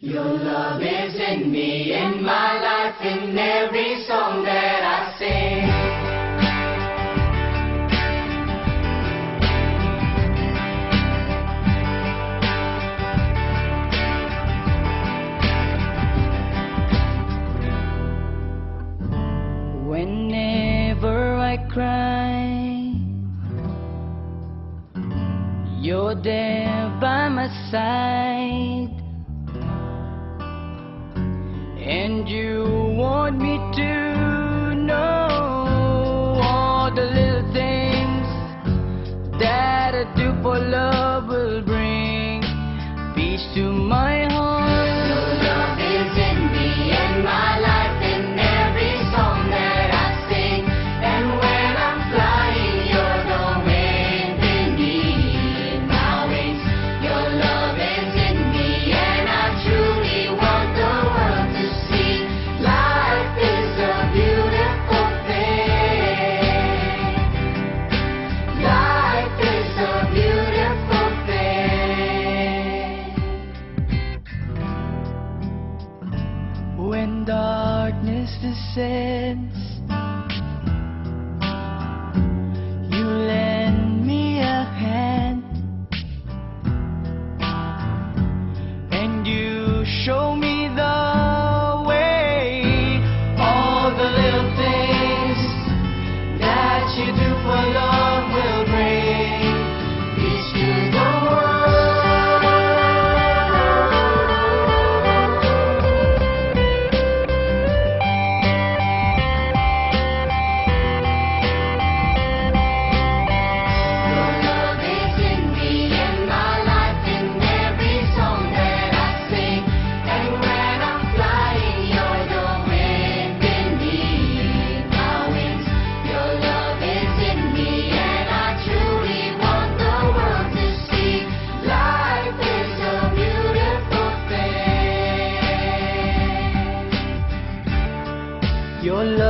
Your love is in me, in my life, in every song that I sing. Whenever I cry, you're there by my side. And you want me to know all the little things that I do for love will bring peace to my heart. Your love is in me and my life, in every song that I sing. And when I'm flying, you're the wind beneath my wings. Your love is in me and I truly want the world to see. Life is a beautiful thing. Life is a beautiful thing. When darkness descends, you lend me a hand, and you show me the way. All the little things that you do for love will bring peace to the world. Your love is in me and my life, in every song that I sing. And when I'm flying, you're the wind beneath my wings. Your love is in me and I truly want the world to see. Life is a beautiful thing. Your love